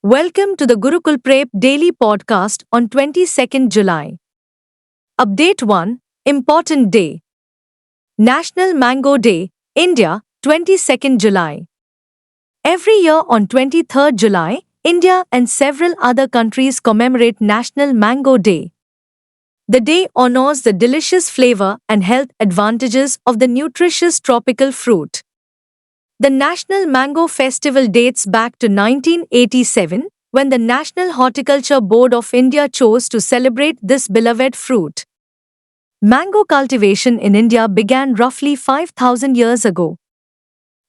Welcome to the Gurukul Prep Daily Podcast on 22nd July. Update 1. Important Day. National Mango Day, India, 22nd July. Every year on 23rd July, India and several other countries commemorate National Mango Day. The day honors the delicious flavor and health advantages of the nutritious tropical fruit. The National Mango Festival dates back to 1987, when the National Horticulture Board of India chose to celebrate this beloved fruit. Mango cultivation in India began roughly 5,000 years ago.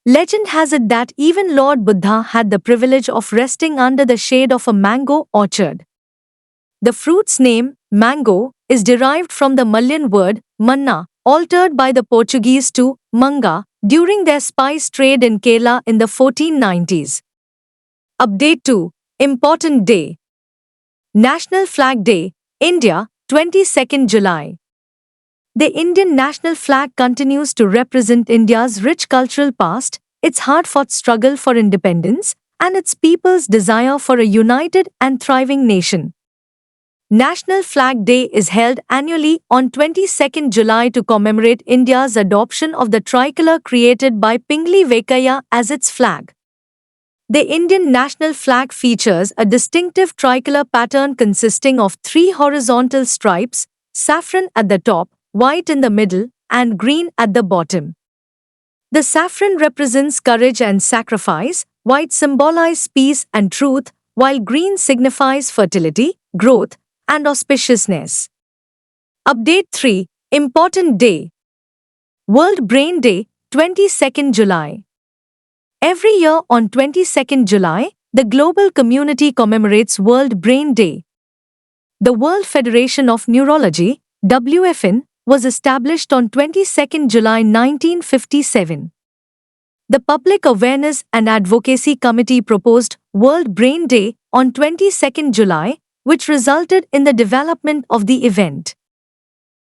Legend has it that even Lord Buddha had the privilege of resting under the shade of a mango orchard. The fruit's name, mango, is derived from the Malayan word, manna, altered by the Portuguese to manga, during their spice trade in Kerala in the 1490s. Update 2. Important Day. National Flag Day, India, 22nd July. The Indian national flag continues to represent India's rich cultural past, its hard-fought struggle for independence, and its people's desire for a united and thriving nation. National Flag Day is held annually on 22nd July to commemorate India's adoption of the tricolour created by Pingali Venkayya as its flag. The Indian national flag features a distinctive tricolour pattern consisting of three horizontal stripes, saffron at the top, white in the middle, and green at the bottom. The saffron represents courage and sacrifice, white symbolizes peace and truth, while green signifies fertility, growth, and auspiciousness. Update 3. Important Day. World Brain Day, 22nd July. Every year on 22nd July, the global community commemorates World Brain Day. The World Federation of Neurology, WFN, was established on 22nd July 1957. The Public Awareness and Advocacy Committee proposed World Brain Day on 22nd July, which resulted in the development of the event.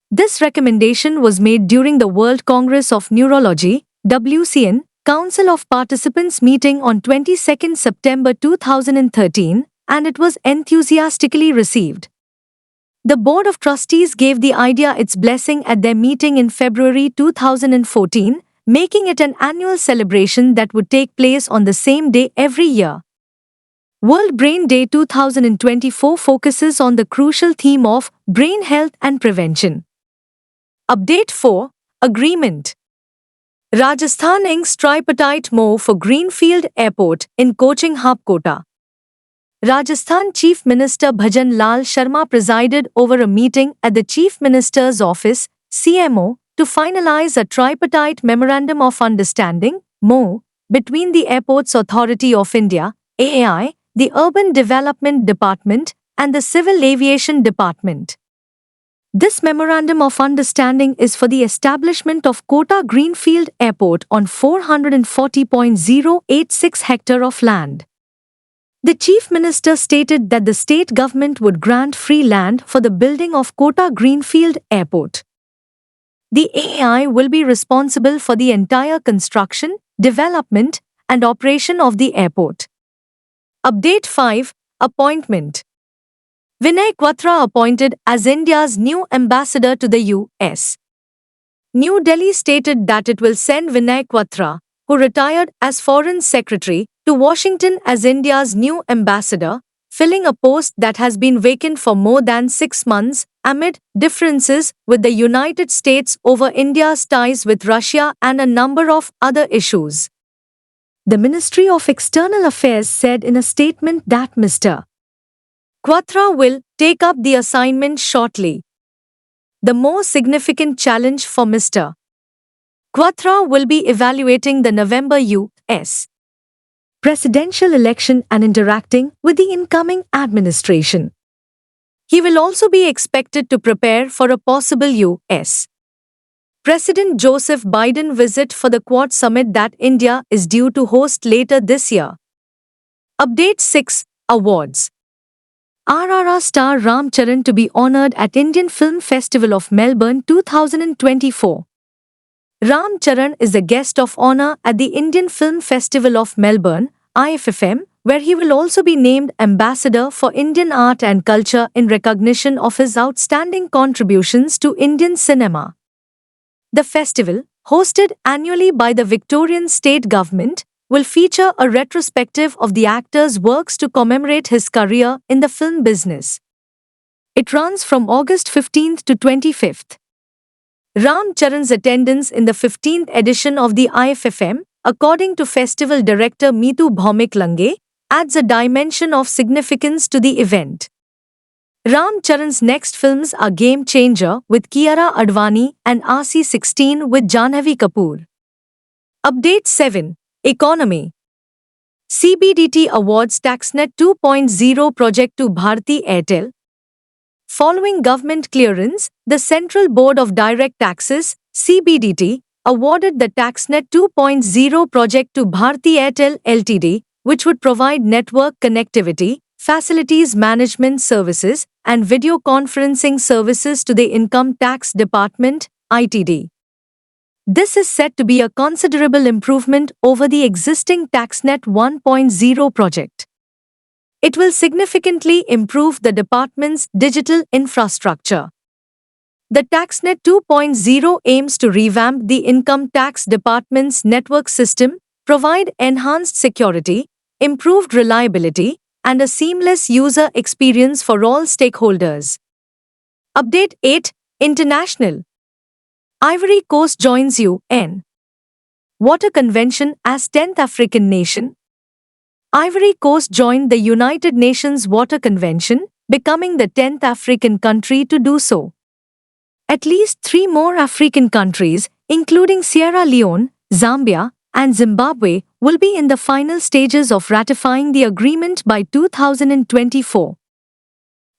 This recommendation was made during the World Congress of Neurology, WCN, Council of Participants meeting on 22nd September 2013, and it was enthusiastically received. The Board of Trustees gave the idea its blessing at their meeting in February 2014, making it an annual celebration that would take place on the same day every year. World Brain Day 2024 focuses on the crucial theme of brain health and prevention. Update 4. Agreement. Rajasthan inks tripartite MoU for Greenfield Airport in Coaching Hub Kota. Rajasthan Chief Minister Bhajan Lal Sharma presided over a meeting at the Chief Minister's Office, CMO, to finalize a tripartite Memorandum of Understanding, MoU, between the Airports Authority of India, AAI, the Urban Development Department, and the Civil Aviation Department. This Memorandum of Understanding is for the establishment of Kota Greenfield Airport on 440.086 hectare of land. The Chief Minister stated that the state government would grant free land for the building of Kota Greenfield Airport. The AAI will be responsible for the entire construction, development, and operation of the airport. Update 5. Appointment. Vinay Quatra appointed as India's new ambassador to the US. New Delhi stated that it will send Vinay Quatra, who retired as Foreign Secretary, to Washington as India's new ambassador, filling a post that has been vacant for more than 6 months, amid differences with the United States over India's ties with Russia and a number of other issues. The Ministry of External Affairs said in a statement that Mr. Quatra will take up the assignment shortly. The more significant challenge for Mr. Quatra will be evaluating the November U.S. presidential election and interacting with the incoming administration. He will also be expected to prepare for a possible U.S. President Joseph Biden visit for the Quad Summit that India is due to host later this year. Update 6. Awards. RRR star Ram Charan to be honoured at Indian Film Festival of Melbourne 2024. Ram Charan is the guest of honour at the Indian Film Festival of Melbourne, IFFM, where he will also be named Ambassador for Indian Art and Culture in recognition of his outstanding contributions to Indian cinema. The festival, hosted annually by the Victorian state government, will feature a retrospective of the actor's works to commemorate his career in the film business. It runs from August 15th to 25th. Ram Charan's attendance in the 15th edition of the IFFM, according to festival director Meetu Bhaumik Lange, adds a dimension of significance to the event. Ram Charan's next films are Game Changer with Kiara Advani and RC16 with Janhavi Kapoor. Update 7. Economy. CBDT awards TaxNet 2.0 project to Bharti Airtel. Following government clearance, the Central Board of Direct Taxes, CBDT, awarded the TaxNet 2.0 project to Bharti Airtel Ltd, which would provide network connectivity, facilities management services, and video conferencing services to the Income Tax Department, ITD. This is said to be a considerable improvement over the existing TaxNet 1.0 project. It will significantly improve the department's digital infrastructure. The TaxNet 2.0 aims to revamp the Income Tax Department's network system, provide enhanced security, improved reliability, and a seamless user experience for all stakeholders. Update 8. International. Ivory Coast joins UN Water Convention as 10th African nation. Ivory Coast joined the United Nations Water Convention, becoming the 10th African country to do so. At least 3 more African countries, including Sierra Leone, Zambia, and Zimbabwe, will be in the final stages of ratifying the agreement by 2024.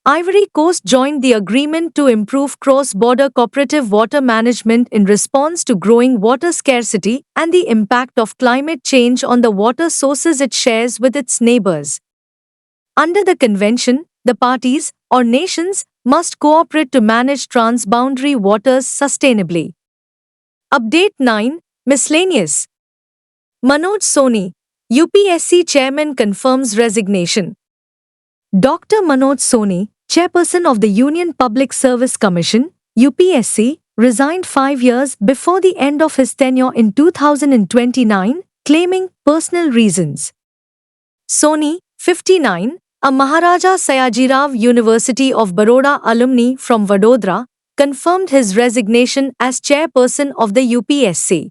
Ivory Coast joined the agreement to improve cross-border cooperative water management in response to growing water scarcity and the impact of climate change on the water sources it shares with its neighbors. Under the convention, the parties, or nations, must cooperate to manage transboundary waters sustainably. Update 9. Miscellaneous. Manoj Soni, UPSC Chairman confirms resignation. Dr. Manoj Soni, Chairperson of the Union Public Service Commission, UPSC, resigned 5 years before the end of his tenure in 2029, claiming personal reasons. Soni, 59, a Maharaja Sayajirao University of Baroda alumni from Vadodara, confirmed his resignation as chairperson of the UPSC.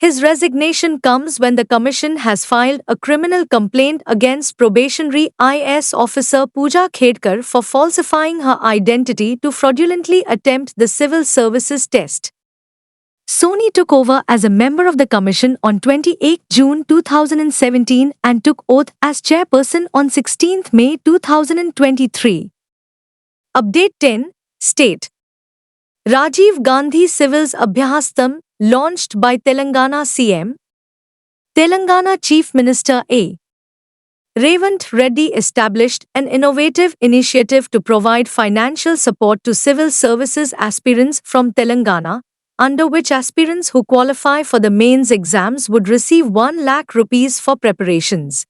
His resignation comes when the Commission has filed a criminal complaint against probationary IS officer Pooja Khedkar for falsifying her identity to fraudulently attempt the civil services test. Soni took over as a member of the Commission on 28 June 2017 and took oath as chairperson on 16 May 2023. Update 10. State. Rajiv Gandhi Civils Abhyastam, launched by Telangana CM. Telangana Chief Minister A. Revant Reddy established an innovative initiative to provide financial support to civil services aspirants from Telangana, under which aspirants who qualify for the mains exams would receive 1 lakh rupees for preparations.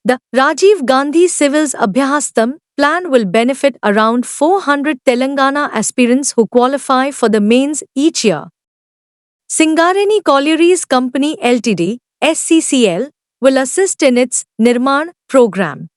The Rajiv Gandhi Civils Abhyastam plan will benefit around 400 Telangana aspirants who qualify for the mains each year. Singareni Collieries Company Ltd, SCCL, will assist in its Nirman program.